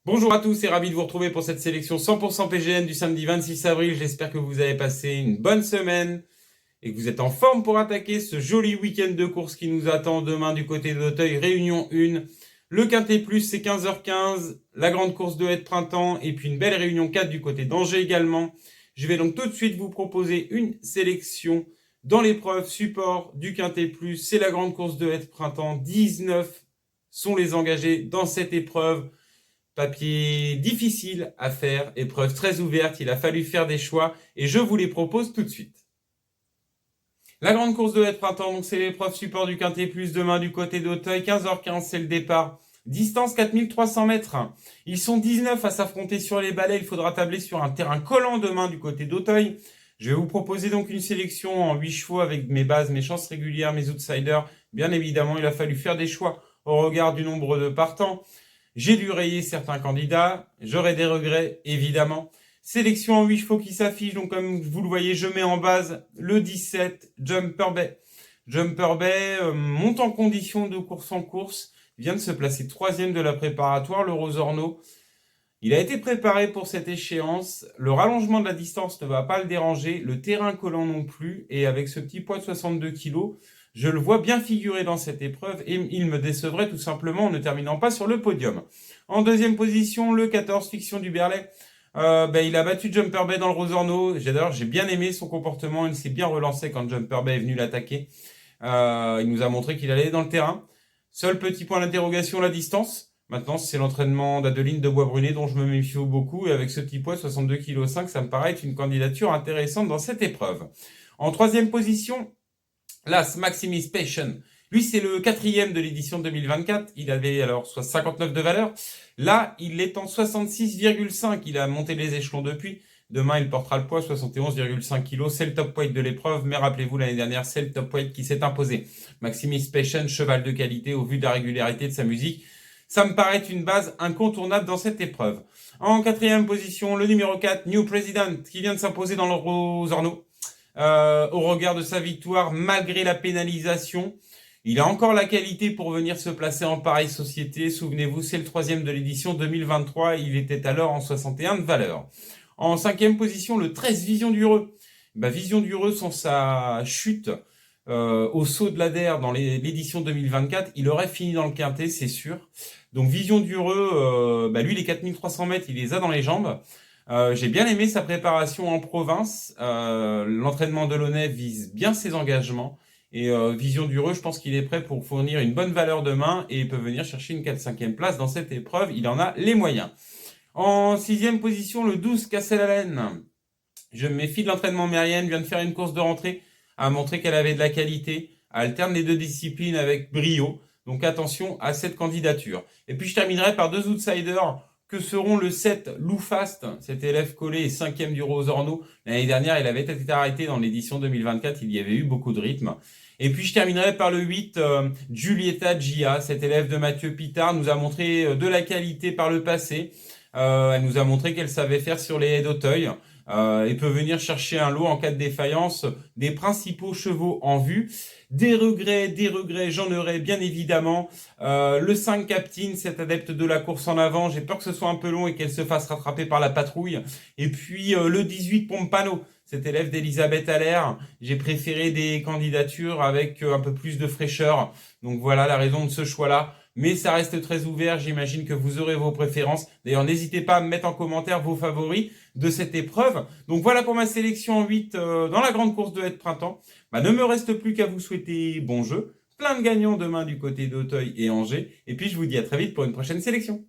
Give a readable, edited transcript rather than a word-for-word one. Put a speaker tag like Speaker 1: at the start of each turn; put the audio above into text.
Speaker 1: Bonjour à tous et ravi de vous retrouver pour cette sélection 100% PGN du samedi 26 avril. J'espère que vous avez passé une bonne semaine et que vous êtes en forme pour attaquer ce joli week-end de course qui nous attend demain du côté d'Auteuil, Réunion 1. Le Quintet Plus, c'est 15h15, la grande course de haie de printemps et puis une belle Réunion 4 du côté d'Angers également. Je vais donc tout de suite vous proposer une sélection dans l'épreuve support du Quintet Plus. C'est la grande course de haie de printemps. 19 sont les engagés dans cette épreuve. Papier difficile à faire, épreuve très ouverte, il a fallu faire des choix et je vous les propose tout de suite. La grande course de haie de printemps, donc c'est l'épreuve support du Quintet Plus demain du côté d'Auteuil, 15h15 c'est le départ. Distance 4300 mètres. Ils sont 19 à s'affronter sur les balais, il faudra tabler sur un terrain collant demain du côté d'Auteuil. Je vais vous proposer donc une sélection en 8 chevaux avec mes bases, mes chances régulières, mes outsiders. Bien évidemment, il a fallu faire des choix au regard du nombre de partants. J'ai dû rayer certains candidats, j'aurai des regrets, évidemment. Sélection en 8 chevaux qui s'affiche, donc comme vous le voyez, je mets en base le 17, Jumper Bay. Jumper Bay monte en condition de course en course, vient de se placer 3e de la préparatoire, le Rosorno. Il a été préparé pour cette échéance, le rallongement de la distance ne va pas le déranger, le terrain collant non plus, et avec ce petit poids de 62 kg, je le vois bien figuré dans cette épreuve et il me décevrait tout simplement en ne terminant pas sur le podium. En deuxième position, le 14, Fiction du Berlay. Il a battu Jumper Bay dans le Rosorno. J'ai bien aimé son comportement. Il s'est bien relancé quand Jumper Bay est venu l'attaquer. Il nous a montré qu'il allait dans le terrain. Seul petit point d'interrogation, la distance. Maintenant, c'est l'entraînement d'Adeline de Bois-Brunet dont je me méfie beaucoup. Et avec ce petit poids, 62,5 kg, ça me paraît être une candidature intéressante dans cette épreuve. En troisième position, l'As Maximis Passion. Lui, c'est le 4e de l'édition 2024. Il avait alors soit 59 de valeur. Là, il est en 66,5. Il a monté les échelons depuis. Demain, il portera le poids 71,5 kg. C'est le top weight de l'épreuve. Mais rappelez-vous, l'année dernière, c'est le top weight qui s'est imposé. Maximis Passion, cheval de qualité au vu de la régularité de sa musique. Ça me paraît une base incontournable dans cette épreuve. En 4e position, le numéro 4, New President, qui vient de s'imposer dans le Rosorno. Au regard de sa victoire, malgré la pénalisation. Il a encore la qualité pour venir se placer en pareille société. Souvenez-vous, c'est le 3e de l'édition 2023. Il était alors en 61 de valeur. En 5e position, le 13, Vision d'Ureux. Vision d'Ureux, sans sa chute au saut de l'Ader dans l'édition 2024, il aurait fini dans le quintet, c'est sûr. Donc Vision d'Ureux, lui, les 4300 mètres, il les a dans les jambes. J'ai bien aimé sa préparation en province. L'entraînement de Launay vise bien ses engagements. Et Vision d'Ureux, je pense qu'il est prêt pour fournir une bonne valeur demain et peut venir chercher une 4-5e place dans cette épreuve. Il en a les moyens. En 6e position, le 12, Castellalen. Je me méfie de l'entraînement Mérienne, vient de faire une course de rentrée, a montré qu'elle avait de la qualité, alterne les deux disciplines avec brio. Donc attention à cette candidature. Et puis je terminerai par deux outsiders que seront le 7, Loufast, cet élève collé et 5e du Rosorno. L'année dernière, il avait été arrêté dans l'édition 2024, il y avait eu beaucoup de rythme. Et puis je terminerai par le 8, Giulietta Gia, cet élève de Mathieu Pitard, nous a montré de la qualité par le passé. Elle nous a montré qu'elle savait faire sur les haies d'Auteuil. Et peut venir chercher un lot en cas de défaillance des principaux chevaux en vue. Des regrets, j'en aurai bien évidemment. Le 5 Captain, cet adepte de la course en avant, j'ai peur que ce soit un peu long et qu'elle se fasse rattraper par la patrouille. Et puis le 18 Pompano, cet élève d'Elisabeth Allaire, j'ai préféré des candidatures avec un peu plus de fraîcheur. Donc voilà la raison de ce choix-là. Mais ça reste très ouvert, j'imagine que vous aurez vos préférences. D'ailleurs, n'hésitez pas à me mettre en commentaire vos favoris de cette épreuve. Donc voilà pour ma sélection en 8 dans la grande course de haie de printemps. Ne me reste plus qu'à vous souhaiter bon jeu, plein de gagnants demain du côté d'Auteuil et Angers. Et puis je vous dis à très vite pour une prochaine sélection.